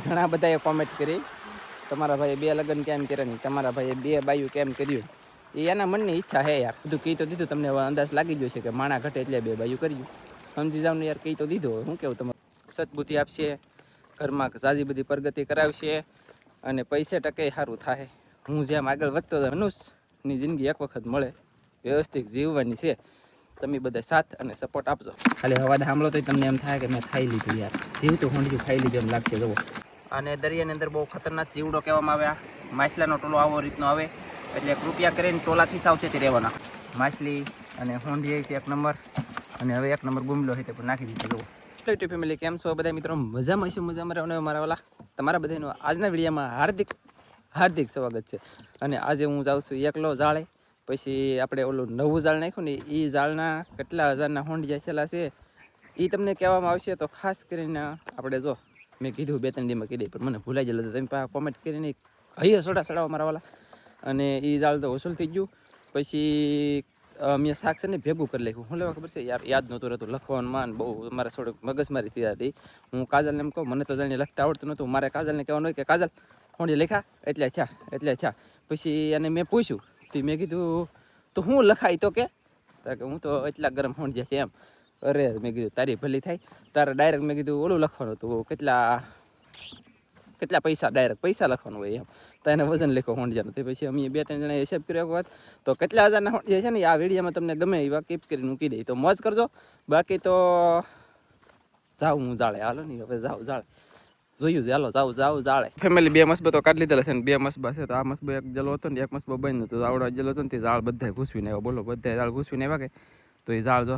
ઘણા બધાએ કોમેન્ટ કરી તમારા ભાઈએ 2 લગ્ન કેમ કર્યા નહીં, તમારા ભાઈએ 2 બાયું કેમ કર્યું. એ એના મનની ઈચ્છા હે યાર. બધું કહી તો દીધું, તમને હવે અંદાજ લાગી ગયો છે કે માણા ઘટે એટલે 2 બાયું કર્યું. સમજી જાવ ને યાર, કહી તો દીધો. શું કેવું તમારે? સદબુદ્ધિ આપશે, ઘરમાં સાજી બધી પ્રગતિ કરાવશે અને પૈસે ટકે સારું થાય. હું જેમ આગળ વધતો મનુષ્યની જિંદગી એક વખત મળે, વ્યવસ્થિત જીવવાની છે. તમે બધા સાથ અને સપોર્ટ આપજો. ખાલી હવા સાંભળો તો તમને એમ થાય કે મેં ખાઈ લીધું યાર, જીવતું હોંડિયું ખાઈ લીધું એમ લાગશે. જુઓ, અને દરિયાની અંદર બહુ ખતરનાક જીવડો કહેવામાં આવે. માછલાનો ટોલો આવો રીતનો આવે, એટલે કૃપયા કરીને ટોલાથી સાવચેતી રહેવાના. માછલી અને હોંડિયા છે 1 નંબર, અને હવે 1 નંબર ગુમલો છે તે પણ નાખી દીધો. જુઓ યુટ્યુબ ફેમિલી, કેમ છો બધા મિત્રો? મજામાં છે, મજામાં રહેવાનું. મારા વાલા તમારા બધાનું આજના વિડીયોમાં હાર્દિક સ્વાગત છે. અને આજે હું જાઉં છું એકલો જાળે. પછી આપણે ઓલું નવું જાળ નાખ્યું ને, એ જાળના કેટલા હજારના હોંડિયા છેલ્લા છે એ તમને કહેવામાં આવશે. તો ખાસ કરીને આપણે જો મેં કીધું 2-3 દીમાં કીધી, પણ મને ભૂલાઈ ગયેલું. તમે પાસે કોમેન્ટ કરીને હૈયે સોડા મારા વાલા. અને એ જાળ તો વસૂલ થઈ ગયું. પછી મેં શાક છે ને ભેગું કરી નાખ્યું. શું લેવા ખબર છે યાર, યાદ નહોતું રહેતું. લખવાનું માન બહુ મારે થોડુંક મગજમારી થઈ હતી. હું કાજલને એમ કહું, મને તો જાણે લખતા આવડતું નહોતું. મારે કાજલને કહેવાનું હોય કે કાજલ હોંડી લખ્યા એટલે થયા. પછી એને મેં પૂછ્યું, તો મેં કીધું તો હું લખાય તો કે હું તો એટલા ગરમ હોંડિયા છે એમ. અરે મેં કીધું તારી ભલી થાય, તારે ડાયરેક્ટ મેં કીધું ઓલું લખવાનું હતું, કેટલા પૈસા, ડાયરેક્ટ પૈસા લખવાનું હોય એમ. તો એને વજન લખ્યો હોંડિયાનું. તે પછી અમે 2-3 જણા હિસાબ કર્યો વાત. તો કેટલા હજારના હોંડિયા છે ને આ વિડીયોમાં તમને ગમે એવા કીપ કરીને મૂકી દઈ તો મોજ કરજો. બાકી તો જાઉં હું જાળે. હાલો નહીં હવે જાઉં જાળે, જોયું છે. હાલો જાઉં જાળે. ફેમિલી 2 મસબા તો કાઢી લીધેલા છે ને 2 મસબા છે. તો આ મસબો એક જલો હતો ને 1 મસબો બંધ હતો. આવડો જલો હતો ને તે ઝાડ બધા ઘૂસવીને આવ્યા. બોલો, બધા ઝાડ ઘૂસવીને આવ્યા કે તો એ ઝાડ જો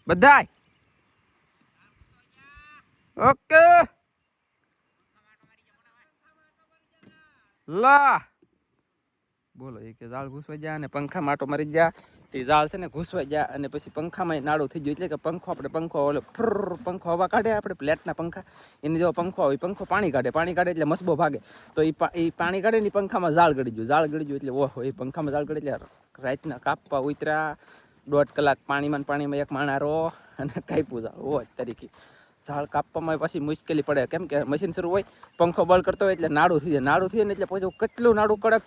બધાય ઓકે લા બોલો. એ કે ઝાડ ઘૂસવાઈ ગયા અને પંખા માટો મારી ગયા. તે ઝાડ છે ને ઘૂસવાઈ ગયા અને પછી પંખામાં નાડું થઈ ગયું. એટલે કે પંખો ઓલો પંખો હવા કાઢે, આપણે પ્લેટના પંખા એની જેવો પંખો હોય. પંખો પાણી કાઢે એટલે મસબો ભાગે. તો એ પાણી કાઢે ને પંખામાં ઝાડ ગળી ગયું એટલે ઓહો, એ પંખામાં ઝાડ ગળી એટલે રાતના કાપવા ઉતર્યા. 1.5 કલાક પાણીમાં એક માણારો અને કાપ્યું ઝાડ. ઓહ તરીકે ઝાડ કાપવામાં પછી મુશ્કેલી પડે, કેમ કે મશીન શરૂ હોય, પંખો બળ કરતો હોય એટલે નાડું થઈ જાય ને એટલે પછી કેટલું નાડું કડક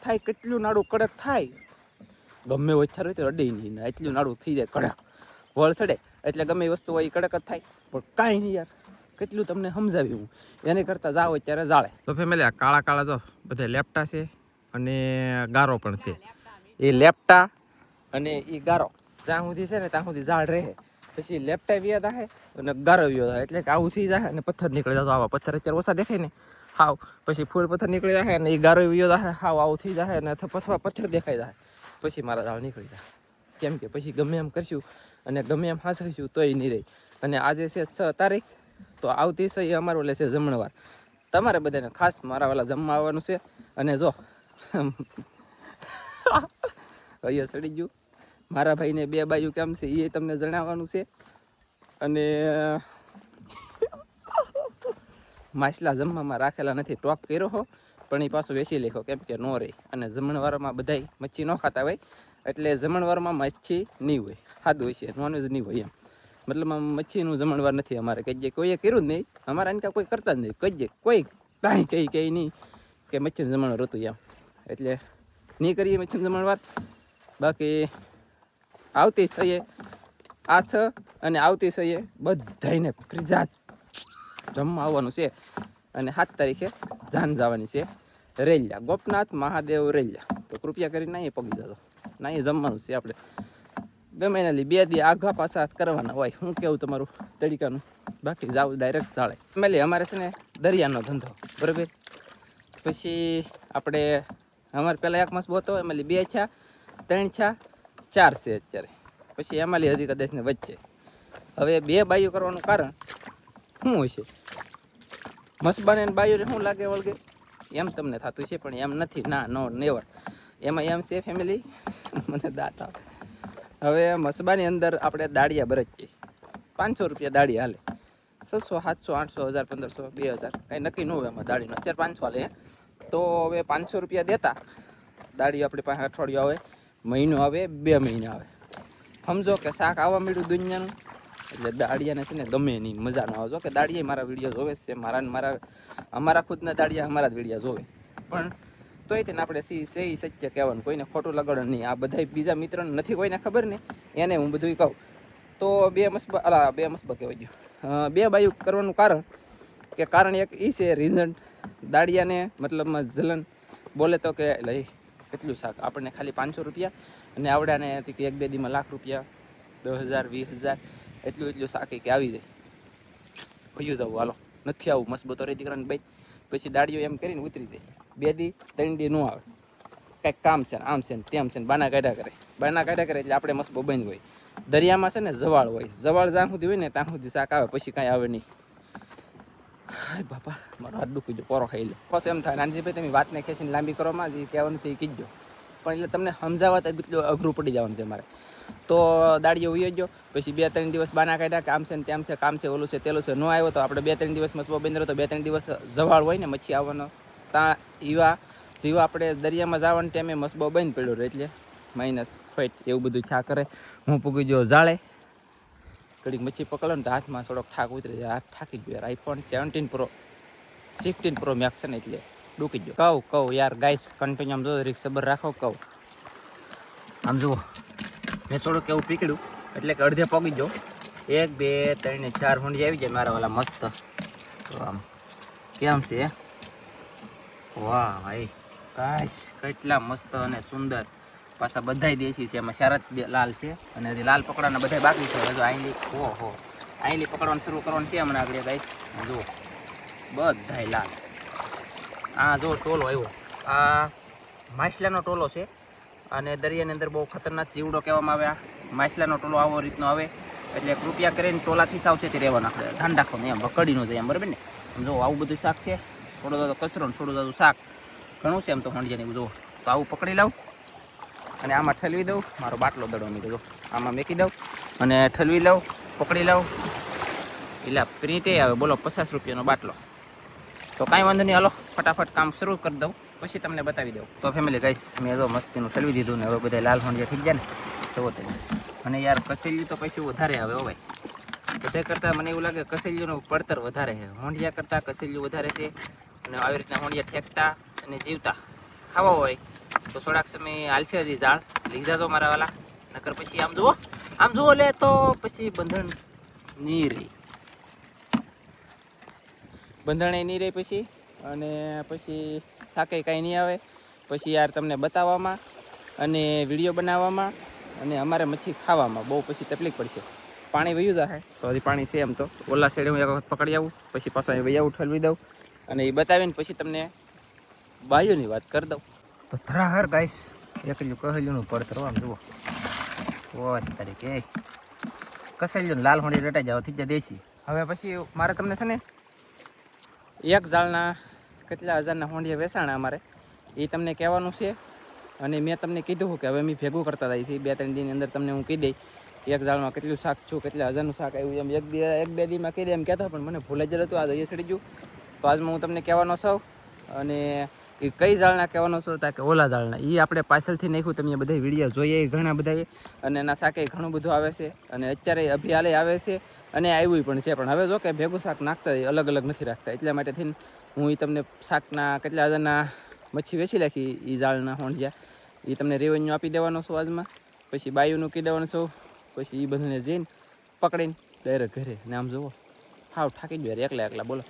થાય. ગમે ઓછા હોય તો અડે નહીં, એટલું નાડું થઈ જાય કડક. વળ ચડે એટલે ગમે એ વસ્તુ હોય એ કડક જ થાય. પણ કાંઈ નહીં યાર, કેટલું તમને સમજાવ્યું હું. એને કરતાં જાવ ત્યારે જાળે. તો ફેમિલી આ કાળા તો બધા લેપટા છે અને ગારો પણ છે. એ લેપટા અને એ ગારો જ્યાં સુધી છે ને ત્યાં સુધી ઝાડ રહે. પછી લેપટા વ્યા થાય અને ગારો વ્યો થાય. એટલે કે આવું થઈ જાય અને પથ્થર નીકળી જાય. આવા પથ્થર અત્યારે ઓછા દેખાય ને હાવ, પછી ફૂલ પથ્થર નીકળી જાય અને એ ગારો વ્યો જાય હાવ આવું થઈ જાય અને અથવા પથ્થર દેખાઈ જાય. પછી મારા ઝાડ નીકળી જાય. કેમ કે પછી ગમે એમ કરશું અને ગમે એમ હાંસશું તોય નહીં રહી. અને આજે છે 6 તારીખ, તો આવતી છે એ અમારું લે છે જમણવાર. તમારે બધાને ખાસ મારા વાલા જમવા આવવાનું છે. અને જો અહીંયા સડી ગયું. મારા ભાઈને 2 બાયું કેમ છે એ તમને જણાવવાનું છે. અને માછલા જમવામાં રાખેલા નથી, ટોક કર્યો હો પણ એ પાછો વેચી લેખો, કેમ કે ન રહે. અને જમણવારમાં બધાય મચ્છી ન ખાતા હોય એટલે જમણવારમાં મચ્છી નહીં હોય, સાદું હોય છે, નોનવેજ નહીં હોય એમ. મતલબ મચ્છીનું જમણવાર નથી અમારે. કહીએ કોઈએ કર્યું જ નહીં, અમારા એનકા કોઈ કરતા જ નહીં. કહીએ કોઈ કાંઈ કહે નહીં કે મચ્છીનું જમણવાર હતું એમ, એટલે નહીં કરીએ મચ્છીનું જમણવાર. બાકી આવતી છે આ 6 અને આવતી છે બધાને ફ્રીજાત જમવા આવવાનું છે. અને 7 તારીખે જાન જવાની છે રેલિયા, ગોપનાથ મહાદેવ રેલિયા. તો કૃપયા કરીને અહીં પગી જજો. ના અહીં જમવાનું છે આપણે. ગમે એના 2 દી આઘા પાછા કરવાના હોય. શું કેવું તમારું તરીકાનું? બાકી જાવ ડાયરેક્ટ ચાલે. ફેમિલી અમારે છે ને દરિયાનો ધંધો બરાબર. પછી આપણે અમારે પહેલાં 1 માસ બહુ હતો, એમાં 2 થયા, 3 થયા, 4 છે અત્યારે. પછી એમાં હજી કદાચ ને વચ્ચે હવે 2 બાયું કરવાનું કારણ શું હોય છે? મસબાને બાયુને શું લાગે વળગે એમ તમને થતું છે, પણ એમ નથી. ના નો નેવર. એમાં એમ છે ફેમિલી, મને દાંત આવે. હવે મસબાની અંદર આપણે દાળિયા બરજીએ. 500 રૂપિયા દાળિયા હાલે. 600, 700, 800, 1000, 1500, 2000 કાંઈ નક્કી ન હોય એમાં દાળીનો. અત્યારે 500 હાલે. તો હવે 500 રૂપિયા દેતા દાળી આપણી પાસે અઠવાડિયું આવે, મહિનો આવે, 2 મહિના આવે. સમજો કે શાક આવવા મળ્યું દુનિયાનું એટલે દાડિયાને છે ને ગમે નહીં, મજા ન આવે. જો કે દાડિયા મારા વિડીયો જોવે છે, અમારા ખુદના દાડિયા અમારા જ વિડીયો જોવે, પણ તોય તેને આપણે સહી સત્ય કહેવાનું, કોઈને ખોટું લગાડવાનું નહીં. આ બધા બીજા મિત્રોને નથી કોઈને ખબર ને, એને હું બધું કહું. તો બે મસબા કહેવાય ગયું, બે બાયું કરવાનું કારણ એક એ છે રીઝન, દાડિયાને મતલબમાં જલન બોલે તો કે લઈ કેટલું શાક આપણને ખાલી 500 રૂપિયા, અને આવડાને કે 1-2 દીમાં લાખ રૂપિયા, 10,000 20,000 એટલું શાક કે આવી જાય. ભયું જવું હાલો, નથી આવું મસ્ત બતો રહી દીકરાને ભાઈ. પછી દાડિયો એમ કરીને ઉતરી જાય, 2 દી 3 દી ન આવે, કંઈક કામ છે ને આમ છે ને તેમ છે ને બાના કાઢ્યા કરે એટલે આપણે મસ્ત બંધ હોય. દરિયામાં છે ને જવાળ હોય, જવાળ જ્યાં સુધી હોય ને ત્યાં સુધી શાક આવે, પછી કાંઈ આવે નહીં. હાય બાપા, મારો હાથ દુખી ગયો, પોરો ખાઈ લો. બસ એમ થાય નાનજીભાઈ તમે વાતને ખેંચીને લાંબી કરવામાં જે કહેવાનું છે એ કીધો, પણ એટલે તમને સમજાવવા તો એટલું અઘરું પડી જવાનું છે મારે. તો દાડિયો ઉયો ગયો, પછી 2-3 દિવસ બાના કાઢ્યા, કામ છે ને તેમ છે, કામ છે ઓલું છે તેલું છે, ન આવ્યો તો આપણે 2-3 દિવસ મસ્બો બંધ રહ્યો તો 2-3 દિવસ જવાળ હોય ને મચ્છી આવવાનો, ત્યાં જીવા આપણે દરિયામાં જવાના ટાઈમે મસ્બો બંધ પડ્યો રહે, એટલે માઇનસ ફાઈટ એવું બધું છા કરે. હું પૂગી ગયો જાળે, ઘડીક મચ્છી પકડો ને તો હાથમાં થોડોક ઠાક ઉતરી જાય, હાથ ઠાકી ગયો યાર. આઈફોન 17 Pro 16 Pro Max છે ને એટલે ડૂકી ગયો. કહું યાર ગાઈસ, કન્ટિન્યુ આમ જો રીક સબર રાખો. કહું આમ જુઓ, મેં થોડુંક એવું પીકડ્યું એટલે કે અડધે પોગી ગયો. 1 2 3 ને 4 હોંડી આવી જાય મારા વાલા મસ્ત. તો આમ કેમ છે, વાહ ભાઈ ગાઈસ, કેટલા મસ્ત અને સુંદર. પાછા બધાય દેશી છે, એમાં શરત લાલ છે, અને હજી લાલ પકડવાના બધા બાકી છે. હજુ આઈલી આઈલી પકડવાનું શરૂ કરવાનું છે હમણાં આગળ ગાઈસ. જુઓ બધાય લાલ. આ જો ટોલો આવ્યો, આ માછલાનો ટોલો છે, અને દરિયાની અંદર બહુ ખતરનાક જીવડો કહેવામાં આવે. આ માછલાનો ટોલો આવો રીતનો આવે, એટલે કૃપયા કરીને ટોલાથી સાવચેતી રહેવાનું, આપણે ધ્યાન રાખવાનું, એમ વકડી ન જાય એમ, બરાબર ને. જો આવું બધું શાક છે, થોડો દાદો કચરો ને થોડું દાદું શાક ઘણું છે એમ તો હોંડિયાની બધું. તો આવું પકડી લાવું અને આમાં ઠલવી દઉં, મારો બાટલો દડવાની કીધું આમાં મેકી દઉં અને ઠલવી લઉં, પકડી લઉં. એટલે પ્રિન્ટે આવે બોલો 50 રૂપિયાનો બાટલો. તો કાંઈ વાંધો નહીં, હાલો ફટાફટ કામ શરૂ કરી દઉં, પછી તમને બતાવી દઉં. તો ફેમિલી ગાઈસ, મેં જો મસ્તીનું ઠલવી દીધું ને હવે બધા લાલ હોંડિયા થઈ ગયા ને સવો તે. અને યાર કસેલિયું તો પછી વધારે આવે હો ભાઈ, બધા કરતાં મને એવું લાગે કસેલિયુંનું પડતર વધારે છે, હોંડિયા કરતાં કસેલિયું વધારે છે. અને આવી રીતના હોંડિયા ઠેકતા અને જીવતા ખાવા હોય તો થોડાક સમય હાલશે હજી ઝાડ લઈ જાજો મારા વાલા. નકર પછી આમ જુઓ લે તો પછી બંધણે નહીં રહી પછી, અને પછી થાકે કાંઈ નહીં આવે. પછી યાર તમને બતાવવામાં અને વિડીયો બનાવવામાં અને અમારે મચ્છી ખાવામાં બહુ પછી તકલીફ પડશે. પાણી વયું જાય તો હજી પાણી છે એમ તો ઓલા સાઈડે હું એક વખત પકડી આવું, પછી પાછો અહીં વૈયા ઠલવી દઉં અને એ બતાવીને પછી તમને બાયુની વાત કરી દઉં. તો ધરાહર ગાઈસ, એકલું કહેલુંનું પડતર આમ જુઓ, ઓ તારીખે કસેલું લાલ હોંડી રટાઈ જાવ થઈ જાય દેશી. હવે પછી મારે તમને છે ને એક ઝાડના કેટલા હજારના હોંડિયા વેચાણા અમારે એ તમને કહેવાનું છે. અને મેં તમને કીધું કે હવે મેં ભેગું કરતા થાય છે, 2-3 દિનની અંદર તમને હું કહી દઈ એક ઝાડમાં કેટલું શાક છું, કેટલા હજારનું શાક આવ્યું એમ. 1-2 દીમાં કહી દે એમ કહેતો, પણ મને ભૂલાઈ જતું હતું, આ દઈએ સડી ગયું. તો આજમાં હું તમને કહેવાનો છું, અને એ કઈ ઝાડના કહેવાનો છું તા કે ઓલા ઝાડના. એ આપણે પાછળથી નાખ્યું, તમે બધા વિડીયો જોઈએ ઘણા બધાએ, અને એના શાકે ઘણું બધું આવે છે, અને અત્યારે અભિયાલે આવે છે અને આવ્યું પણ છે. પણ હવે જો કે ભેગું શાક નાખતા અલગ અલગ નથી રાખતા, એટલા માટે થઈને હું એ તમને શાકના કેટલા હજારના મચ્છી વેચી નાખી એ ઝાડના હોંડિયા, એ તમને રેવન્યુ આપી દેવાનો છું આજમાં. પછી બાયુનું કહી દેવાનું છું, પછી એ બધાને જઈને પકડીને ડાયરેક્ટ ઘરે. ને આમ જુઓ હાવ થાકી ગયો એકલા બોલો,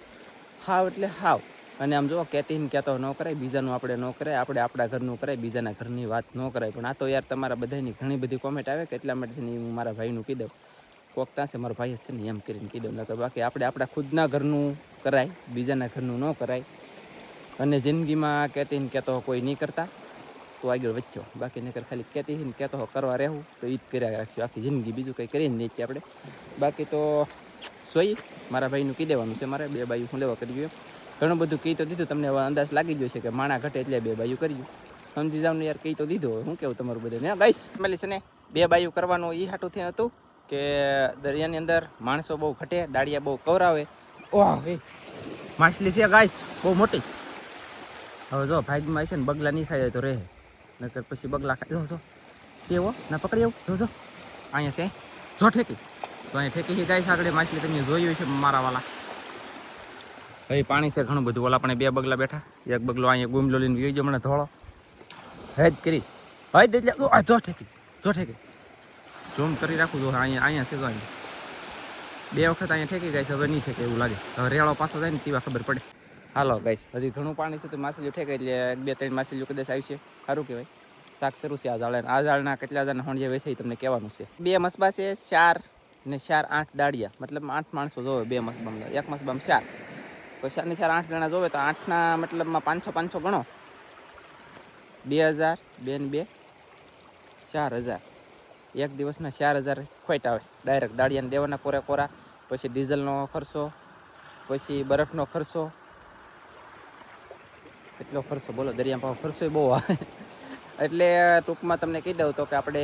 હાવ એટલે હાવ. અને આમ જુઓ કહેતીને કહેતો ન કરાય, બીજાનું આપણે ન કરાય, આપણે આપણા ઘરનું કરાય, બીજાના ઘરની વાત ન કરાય. પણ આ તો યાર તમારા બધાની ઘણી બધી કોમેન્ટ આવે કે એટલા માટે હું મારા ભાઈનું કહી દઉં, કોક ત્યાં છે મારો ભાઈ છે ને એમ કરીને કહી દઉં. નકર બાકી આપણે આપણા ખુદના ઘરનું કરાય, બીજાના ઘરનું ન કરાય. અને જિંદગીમાં કહેતીને કહેતો કોઈ નહીં કરતા તો આગળ વધ્યો, બાકી નકર ખાલી કહેતી ને કહેતો કરવા રહેવું તો એ જ કર્યા રાખ્યું આખી જિંદગી, બીજું કંઈ કરીને નહીં આપણે. બાકી તો જોઈએ મારા ભાઈનું કહી દેવાનું છે મારે, 2 બાયું હું લેવા કર્યું. ઘણું બધું કહી તો દીધું, તમને હવે અંદાજ લાગી ગયો છે કે માણા ઘટે એટલે 2 બાયું કર્યું. સમજી જાવ ને યાર, કહી તો દીધું. હવે શું કેવું તમારું બધાને ગાઈસ, ફેમિલી છે ને 2 બાયું કરવાનું એ હાટુંથી હતું કે દરિયાની અંદર માણસો બહુ ઘટે, દાળિયા બહુ કવરાવે. ઓહ એ માછલી છે ગાઈસ બહુ મોટી. હવે જો ભાગમાં છે ને બગલા નહીં ખાઈ જાય તો રહે, નકર પછી બગલા ખાઈ જો છે હો ના પકડી આવું જો અહીંયા છે જો ઠેકી તો અહીં ઠેકી ગાય આગળ માછલી તમે જોયું છે મારા વાલા. ભાઈ પાણી છે ઘણું બધું. ઓલા પણ 2 બગલા બેઠા, એક બગલો અહીંયા ગુમલો લઈને ગયો મને ધોળો હેજ કરી હજ એટલે જો ઠેકી ઝૂમ કરી રાખું જો અહીંયા છે. જો અહીંયા 2 વખત અહીંયા ઠેકી ગાય છે, હવે નહીં ઠેકે એવું લાગે. હવે રેળો પાછો જાય ને તેવા ખબર પડે. હાલો ગાઈસ, હજી ઘણું પાણી છે તો માછલીઓ ઠેકે એટલે 2-3 માછલીઓ કદાચ આવશે. સારું કહેવાય. શાક શરૂ છે આ ઝાડના કેટલા હજારના હોંડિયા વેચાય તમને કહેવાનું છે. 2 મસબા છે, 4 ને 4 8 દાડિયા, મતલબ 8 માણસો જોવે 2 મસબામાં. 1 મસબામાં 4 તો 4 ને 4 8 જણા જોવે તો 8ના મતલબમાં 500 ગણો. 2000 2 ને 2 4000. એક દિવસના 4000 ખોટ આવે ડાયરેક્ટ દાડિયાને દેવાના કોરા. પછી ડીઝલનો ખર્ચો, પછી બરફનો ખર્ચો, એટલો ખર્ચો બોલો. દરિયામાં ખર્ચો બહુ આવે. એટલે ટૂંકમાં તમને કહી દઉં તો કે આપણે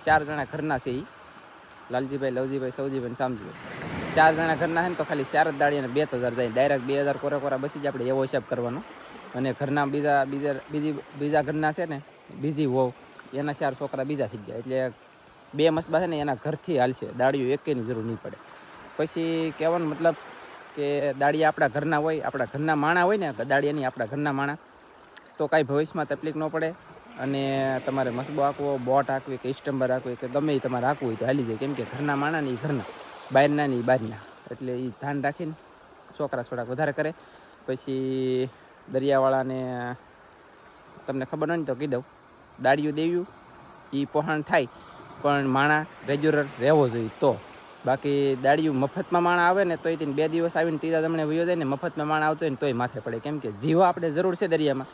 4 જણા ઘરના છે. એ લાલજીભાઈ, લવજીભાઈ, સૌજીભાઈ, શામજીભાઈ 4 જણા ઘરના છે ને તો ખાલી 4 જ દાડિયાને 2000 જાય. ડાયરેક્ટ 2000 કોરા બસી જ આપણે એવો હિસાબ કરવાનો. અને ઘરના બીજા ઘરના છે ને બીજી વહુ એના 4 છોકરા બીજા થઈ ગયા. એટલે 2 મસબા છે ને એના ઘરથી હાલશે. દાડિયો એકેની જરૂર નહીં પડે. પછી કહેવાનો મતલબ કે દાડિયા આપણા ઘરના હોય, આપણા ઘરના માણા હોય ને દાડિયાની આપણા ઘરના માણા, તો કાંઈ ભવિષ્યમાં તકલીફ ન પડે. અને તમારે મસબો હાંકવો, બોટ હાંકવી કે સ્ટમ્બર હાંકવી કે ગમે એ તમારે હાંકવું હોય તો હાલી જાય. કેમ કે ઘરના માણા ને એ ઘરના, બહારના ને એ બહારના. એટલે એ ધ્યાન રાખીને છોકરા થોડાક વધારે કરે. પછી દરિયાવાળાને તમને ખબર હોય ને તો કહી દઉં, દાડિયું દેવ્યું એ પહોંચ થાય પણ માણા રેગ્યુલર રહેવો જોઈએ. તો બાકી દાડિયું મફતમાં માણા આવે ને તો એ 2 દિવસ આવીને ત્રીજા તમને વયો જાય ને, મફતમાં માણા આવતો હોય ને તોય માથે પડે. કેમ કે જીવો આપણે જરૂર છે દરિયામાં,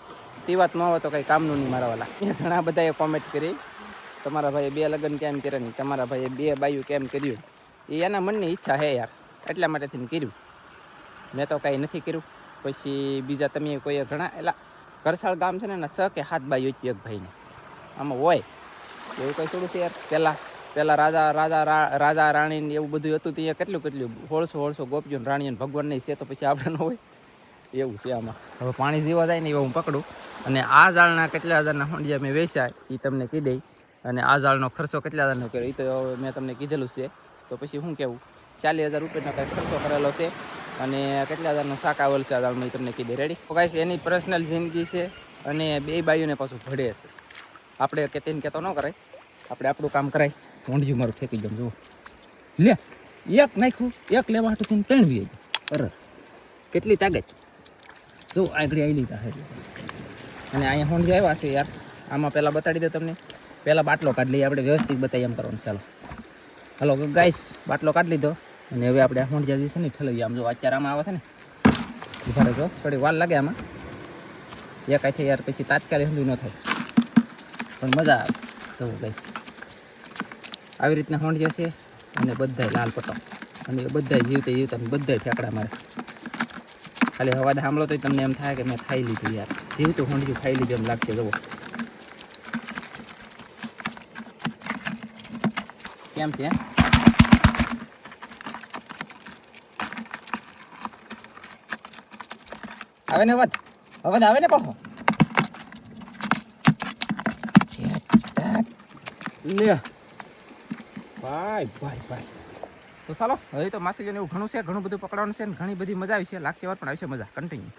તે વાત ન હોય તો કંઈ કામનું નહીં મારાવાલા. ઘણા બધાએ કોમેન્ટ કરી તમારા ભાઈએ 2 લગ્ન કેમ કર્યા નહીં, તમારા ભાઈએ 2 બાયું કેમ કર્યું. એ એના મનની ઈચ્છા હે યાર, એટલા માટેથી કર્યું. મેં તો કાંઈ નથી કર્યું. પછી બીજા તમે કોઈ ઘણા એલા કરસાળ ગામ છે ને 6 કે 7 બાયું એક ભાઈને આમાં હોય એવું કંઈ થોડું છે યાર. પહેલાં રાજા રાણી એવું બધું હતું ત્યાં કેટલું 1600 ગોપીઓ રાણીઓ ભગવાન નહીં છે તો પછી આપણે ન હોય એવું છે આમાં. હવે પાણી જીવા જાય ને એવા હું પકડું. અને આ ઝાડના કેટલા હજારના હોંડિયા મેં વેચાય એ તમને કહી દઈ. અને આ ઝાડનો ખર્ચો કેટલા હજારનો કર્યો એ તો મેં તમને કીધેલું છે. તો પછી શું કહેવું, 40,000 રૂપિયાનો કાંઈ ખર્ચો કરેલો છે. અને કેટલા હજારનો શાક આવેલ છે આ ઝાડમાં એ તમને કીધે. રેડી તો કાંઈ એની પર્સનલ જિંદગી છે. અને 2 બાયુને પાછું ભળે છે. આપણે કે તેને કહેતો ન કરાય, આપણે આપણું કામ કરાય. હોંડિયું મારું ઠેકી જાઉં જુઓ લે, એક નાખ્યું, એક લેવા હાટું 3 બી અરે કેટલી તાકાત જો આગળ આવી લીધા છે. અને અહીંયા હોંડિયા આવ્યા છે યાર. આમાં પહેલાં બતાડી દો તમને. પહેલાં બાટલો કાઢી લઈએ આપણે, વ્યવસ્થિત બતાવી એમ કરવાનું. ચાલો ગાઈસ, બાટલો કાઢી લીધો. અને હવે આપણે હોંડિયા જે છે ને ઠલવીએ. આમ જો અત્યારે આમાં આવે છે ને ઉભા રહેજો, થોડી વાર લાગે આમાં. એક આથી યાર પછી તાત્કાલિક હંધું ન થાય પણ મજા આવે. સૌ ગાઈસ આવી રીતના હોંડિયા છે. અને બધાય લાલ પટ્ટો, અને એ બધાય જીવતા બધાય ઠેકડા મારે. ખાલી હવા સાંભળો તો તમને એમ થાય કે મેં ખાઈ લીધું યાર. જીવતું હોંડિયું ખાઈ લીધું એમ લાગશે. જુઓ કેમ છે આવે ને અવાજ આવે ને પાછો લે ભાઈ. તો ચાલો હવે તો માછલીઓને એવું ઘણું છે, ઘણું બધું પકડવાનું છે. ઘણી બધી મજા આવી છે. લાગશે વાર પણ આવશે મજા. કન્ટિન્યુ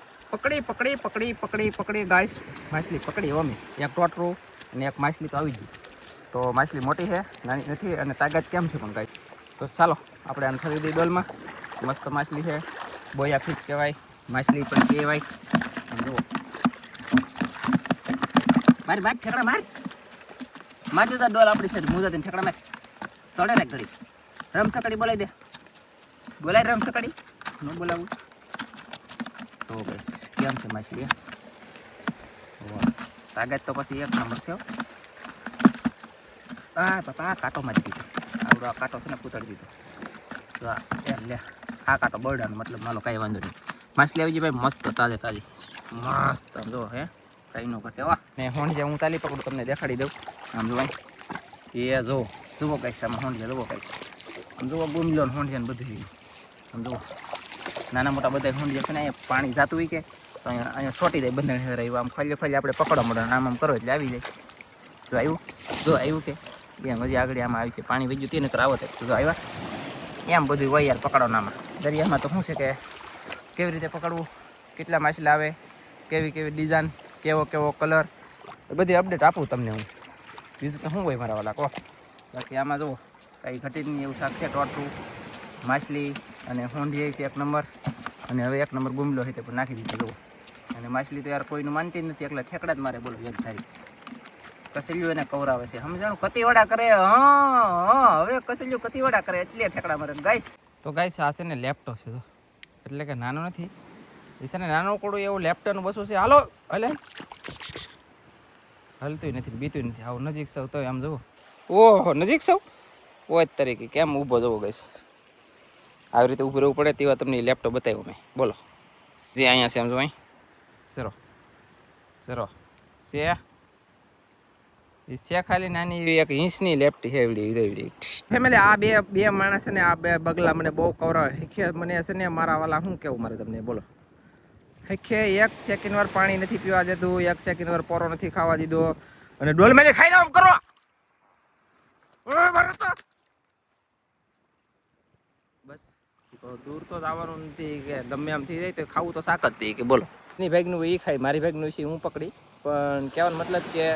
પકડી ગાઈસ. માછલી પકડી અમે એક ટોટરું અને એક માછલી તો આવી ગઈ. તો માછલી મોટી છે, નાની નથી. અને તાકાત કેમ છે પણ ગાઈસ. તો ચાલો આપણે આને ઠરી દઈએ ડોલમાં. મસ્ત માછલી છે, બોયા ફિશ કહેવાય, માછલી પણ કહેવાય. જુઓ મારી બાદ ઠેકડા માર દીધા ડોલ આપણી છે. મુજા તેને ઠેકડા માર તોડે રે ઘડી. રમસકડી બોલાવી દે, બોલાય રમસકડી ન બોલાવું. તો બસ કેમ છે માછલી? તાકાત તો પછી એક નંબર થયો. આ બાપા કાંટો મારી દીધો. આવડો આ કાંટો છે ને પૂતળી દીધો. લે આ કાંટો બરડાનો મતલબ માલો કાંઈ વાંધો નહીં. માછલી આવી ગઈ ભાઈ મસ્ત તાજી મસ્ત. જો હે કંઈ ન ઘટે. વાહ ને હોંડિયા હું તાલી પકડું તમને દેખાડી દઉં. આમ જો ભાઈ એ જુઓ કાંઈ આમાં હોંડિયા જુઓ કાંઈ. આમ જુઓ ગુમલો ને હોંડિયા ને બધું. આમ જુઓ નાના મોટા બધા હોંડિયા છે ને અહીંયા પાણી જાતું હોય કે તો અહીંયા છોટી જાય બંને રહ્યું. આમ ખોલી આપણે પકડવા મળે આમ કરો એટલે આવી જાય. જો આવ્યું કે એમ હજી આગળ આમાં આવી છે. પાણી વહી ગયું તે નકર આવો થાય. જો આવ્યા એમ બધું હોય યાર પકડવાનામાં. દરિયામાં તો શું છે કે કેવી રીતે પકડવું, કેટલા માછલા આવે, કેવી કેવી ડિઝાઇન, કેવો કેવો કલર, બધી અપડેટ આપું તમને હું. બીજું તો શું હોય મારા વાલા કહો. બાકી આમાં જુઓ કાંઈ ઘટીને એવું શાક છે, ટોટું માછલી અને હોંડિયા છે 1 નંબર. અને હવે 1 નંબર ગુમલો છે તે પણ નાખી દીધો જુઓ. અને માછલી તો યાર કોઈનું માનતી જ નથી, એટલે ઠેકડા જ મારે બોલો એક ધારી. કસેલિયું એને કવરાવે છે સમજાણું, કતીવડા કરે. હા હવે કસેલિયું કતીવડા કરે એટલે ઠેકડા મારે ગાઈસ. તો ગાઈસ આ છે ને લેપટોપ છે તો, એટલે કે નાનો નથી એ છે ને, નાનો કોડું એવું લેપટોપનું બસું છે. હાલો હલે હલતું નથી, બીતું નથી. આવું નજીક સૌ તો આમ જુઓ. ઓહો નજીક સૌ ઓય તરીકે કેમ ઊભો જવો ગાઈસ. આવી રીતે ઊભું રહેવું પડે તેવા તમને લેપટોપ બતાવ્યું મેં. બોલો જે અહીંયા છે આમ જો અહીં સરો સરો છે છે ખાલી નાની એવી 1 ઇંચની લેપટી છે એવડી. ફેમિલી આ બે માણસ છે ને, આ બે બગલા મને બહુ કવરાવે શીખે. મને છે ને મારા વાલા શું કેવું મારે તમને બોલો. શીખે 1 સેકન્ડ વાર પાણી નથી પીવા દેતું, 1 સેકન્ડ વાર પોરો નથી ખાવા દીધો. અને ડોલ મેલી ખાઈ જાવ કરો બસ. દૂર તો જવાનું નથી કે ગમે આમ થઈ જાય તો ખાવું તો શાક જ થઈ કે બોલો. એની ભેગનું એ ખાય, મારી ભેગનું છે હું પકડી. પણ કહેવાનો મતલબ કે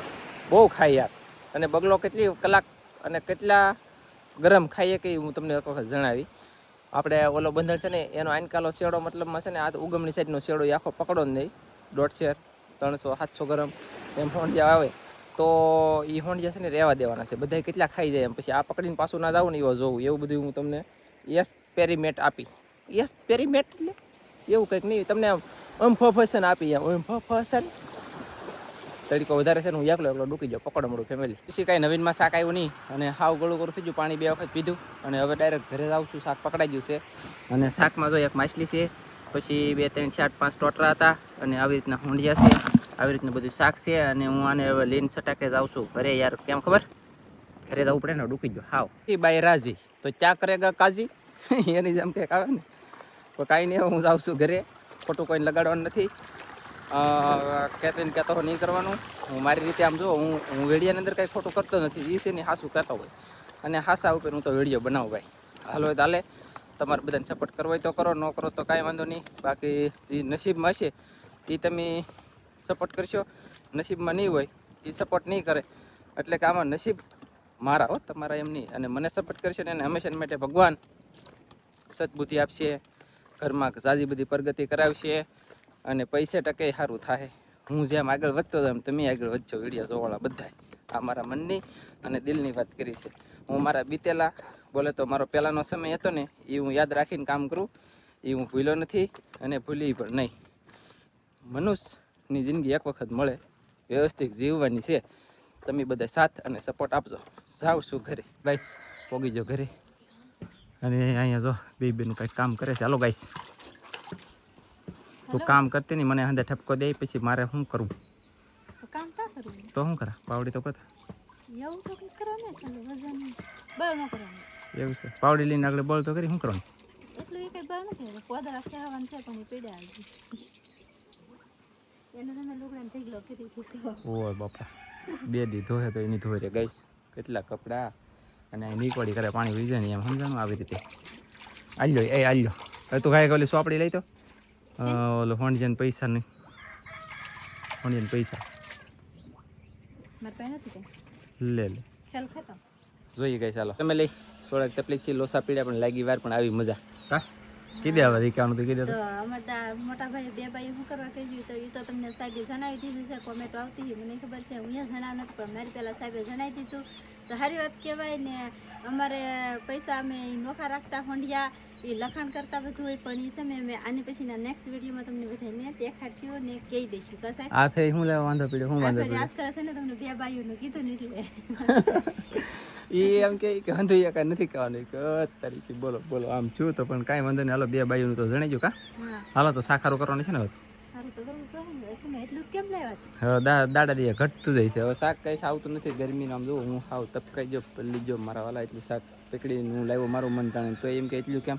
બહુ ખાય યાર. અને બગલો કેટલી કલાક અને કેટલા ગરમ ખાઈએ કે હું તમને એક વખત જણાવી. આપણે ઓલો બંધન છે ને એનો આનકાલો શેડો મતલબમાં છે ને આ ઉગમણી સાઈડનો શેડો એ આખો પકડો જ નહીં. 150, 300, 700 ગ્રામ એમ હોંડિયા આવે તો એ હોંડિયા છે ને રહેવા દેવાના છે. બધા કેટલા ખાઈ જાય એમ. પછી આ પકડીને પાછું ના જાવું ને એવો જોવું, એવું બધું હું તમને એક્સપેરિમેન્ટ આપી. એક્સપેરિમેન્ટ એટલે એવું કંઈક નહીં, તમને અમફફસન આપી એમ. અમફફસન તડકો વધારે છે ને હું એકલો ડૂકી જાઉં પકડો મળું ફેમિલી. પછી કાંઈ નવીનમાં શાક આવ્યું નહીં અને હાવ ગળું ગળું થઈ ગયું. પાણી 2 વખત પીધું અને હવે ડાયરેક્ટ ઘરે જાઉં છું. શાક પકડાઈ ગયું છે અને શાકમાં જો 1 માછલી છે, પછી 2, 3, 4, 5 ટોટરા હતા અને આવી રીતના હોંડિયા છે. આવી રીતનું બધું શાક છે. અને હું આને હવે લઈને સટાકે જાઉં છું ઘરે યાર. કેમ ખબર, ઘરે જવું પડે ને ડૂકી ગયો હાવ. એ બાઈ રાજી તો ચા કરેગા કાજી એની જેમ કંઈક આવે ને. તો કાંઈ નહીં, હું જાઉં છું ઘરે. ખોટું કોઈને લગાડવાનું નથી. કહેતો નહીં કરવાનું. હું મારી રીતે આમ જો હું વેડિયાની અંદર કાંઈ ખોટું કરતો નથી. એ છે ને હાસું કહેતો હોય અને હાસા ઉપર હું તો વિડીયો બનાવું ભાઈ. હાલો હોય તો હાલે. તમારે બધાને સપોર્ટ કરવો હોય તો કરો, ન કરો તો કાંઈ વાંધો નહીં. બાકી જે નસીબમાં હશે એ તમે સપોર્ટ કરશો, નસીબમાં નહીં હોય એ સપોર્ટ નહીં કરે. એટલે કે આમાં નસીબ મારા હો, તમારા એમ નહીં. અને મને સપોર્ટ કરશે ને એને હંમેશા માટે ભગવાન સદબુદ્ધિ આપશે, ઘરમાં સાજી બધી પ્રગતિ કરાવશે અને પૈસે ટકે સારું થાય. હું જેમ આગળ વધતો હતો એમ તમે આગળ વધજો વિડીયો જોવાળા બધા. આ મારા મનની અને દિલની વાત કરી છે. હું મારા બીતેલા બોલે તો મારો પહેલાંનો સમય હતો ને એ હું યાદ રાખીને કામ કરું. એ હું ભૂલ્યો નથી અને ભૂલી પણ નહીં. મનુષ્યની જિંદગી 1 વખત મળે, વ્યવસ્થિત જીવવાની છે. તમે બધા સાથ અને સપોર્ટ આપજો. જાઉં છું ઘરે ગાઈસ, પોગી જાઓ ઘરે. અને અહીંયા જો બેનું કંઈક કામ કરે છે. હાલો ગાઈસ, તું કામ કરતી નહીં, મને હાંધે ઠપકો દે પછી મારે શું કરવું? કામ કા કરવું તો શું કરા પાવડી તો કથા એવું તો કંઈ કરવાનું નહીં, વજન બળ ન કરવાનું. એવું છે, પાવડી લઈને આગળ બળ તો કરી શું કરવાનું? એટલું એ કંઈ બળ નથી, પોદરા ખેવાનું છે પણ એ પીડ્યા આવી એને તમે લુગડાને ઢીગલો કરી દીધો. ઓય બાપા, 2 દી ધોહે તો એની ધોઈ રે ગાઈસ. કેટલા કપડાં અને અહીં નીકળી કરે પાણી વીજે નહીં એમ સમજાણું. આવી રીતે આલ્યો એ આલ્યો. હવે તું કાંઈ ઓલી સોપડી લઈ તો ઓલો હોંડિયાને પૈસા નહીં, હોંડિયાને પૈસા મારે પાસે નથી કંઈ લે ખેલ ખાતા જોઈએ ગઈ. ચાલો તમે લઈ થોડાક તકલીફ છે, લોસા પીડ્યા પણ લાગી વાર પણ આવી મજા. હા કીધે હવે દીકરાનું તો કીધે તો અમારા મોટા ભાઈ 2 ભાઈ શું કરવા કહ્યું તો એ તો તમને સાહેબે જણાવી દીધું છે. કોમેન્ટો આવતી હતી મને ખબર છે, હું જણાવ નથી પણ મારી પહેલાં સાહેબે જણાવી દીધું તો સારી વાત કહેવાય ને. અમારે પૈસા અમે નોખા રાખતા હોંડિયા એ લખાણ કરતા બધું હોય પણ એ સમય અમે આની પછીના નેક્સ્ટ વિડીયોમાં તમને બધાને દેખાડશું ને કહી દઈશું. કા સાહેબ આ થઈ હું લેવા વાંધો પીડ્યો, હું વાંધો પીડ્યો આજકાલ છે ને તમને 2 ભાઈઓનું કીધું ને એટલે એ એમ કે વાંધો કાંઈ નથી કહેવાનું કે તારીખે બોલો બોલો આમ છું તો પણ કાંઈ વાંધો નહીં. હાલો 2 બાઈઓનું તો જણાઈ ગયું કા. હાલો તો સાખારું કરવાનું છે ને હવે. એટલું કેમ લેવા હવે દાડા દીએ ઘટતું જાય છે. હવે શાક કંઈ આવતું નથી ગરમીનું. આમ જોઉં હું હાવ તપકાઈ જો પલ્લી જો મારા વાલા એટલું શાક પકડીને હું લાવ્યો મારું મન જાણે તો એમ કે એટલું કેમ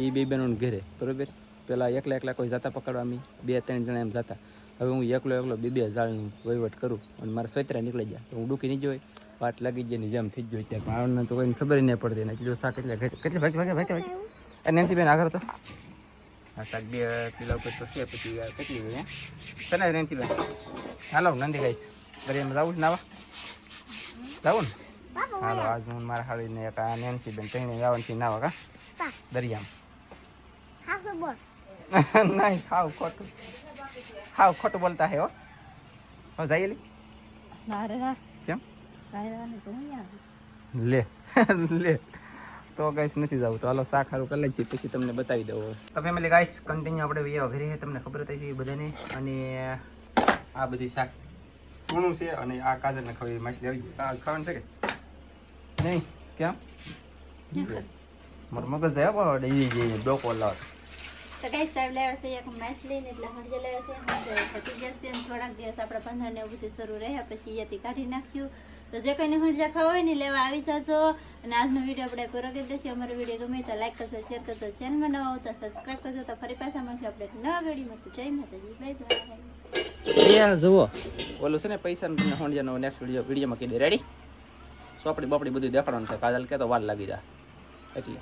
એ 2 બહેનોને ઘરે બરોબર. પહેલાં એકલા કોઈ જતા પકડવા અમે 2-3 જણા એમ જતા. હવે હું એકલો 2 જાળનું વહીવટ કરું અને મારા સોતરા નીકળી ગયા તો હું ડૂકી નહીં જોઈ વાટ લાગી ગઈ ની જેમ થઈ ગયો છે પણ આવડને તો કોઈને ખબર નહીં પડતી ને કીધું શાક કેટલે ભાગે અને એનાથી બેન આગળ તો હા શાક 2 કિલો ઉપર તો છે પછી કેટલી હોય તને રેન્સી બેન હાલો નંદી ગાઈશ દરિયામાં જવું નાવા જવું ને હાલો આજ હું મારા હાળીને એક આ નેન્સી બેન તઈને જવાનું છે નાવા કા દરિયામાં નહીં હાવ ખોટું બોલતા હે હો જઈલી કેમ લે લે તો ગાઈસ નથી જવું તો હાલો શાક સારું કરી લઈએ પછી તમને બતાવી દઉં તો ફેમિલી ગાઈસ કન્ટિન્યુ આપણે વિડીયો ઘરે તમને ખબર હતી બધાને અને આ બધી શાક ઘણું છે અને આ કાજરને ખવાય માછલી આવી ગઈ આજ ખાવાનું છે કે નહીં કેમ મારું મગજ જાય પણ એ ડોકો લાવ તો ગાઈસ સાહેબ લાવ્યા છે એક માછલી ને એટલે હળજે લાવ્યા છે થતી જશે અને થોડાક દિવસ આપણે 15 ને એવું બધું શરૂ રહ્યા પછી અહીંયાથી કાઢી નાખ્યું તો જે કોઈને હળજા ખાવા હોય ને લેવા આવી જશો અને આજનો વિડીયો આપણે પૂરો કરી દઈશું અમારો વિડીયો ગમે તો લાઈક કરજો શેર કરજો ચેનલમાં નવા આવતા સબસ્ક્રાઈબ કરજો તો ફરી પાછા મળશે આપણે એક નવા વિડીયોમાં તો જય માતાજી બાય બાય જુઓ ઓલું છે ને પૈસા તમને હોંડિયાનો નેક્સ્ટ વિડીયોમાં કહી દે રેડી ચોપડી બોપડી બધું દેખાડવાનું છે કાજલ કે તો વાર લાગી જાય એટલે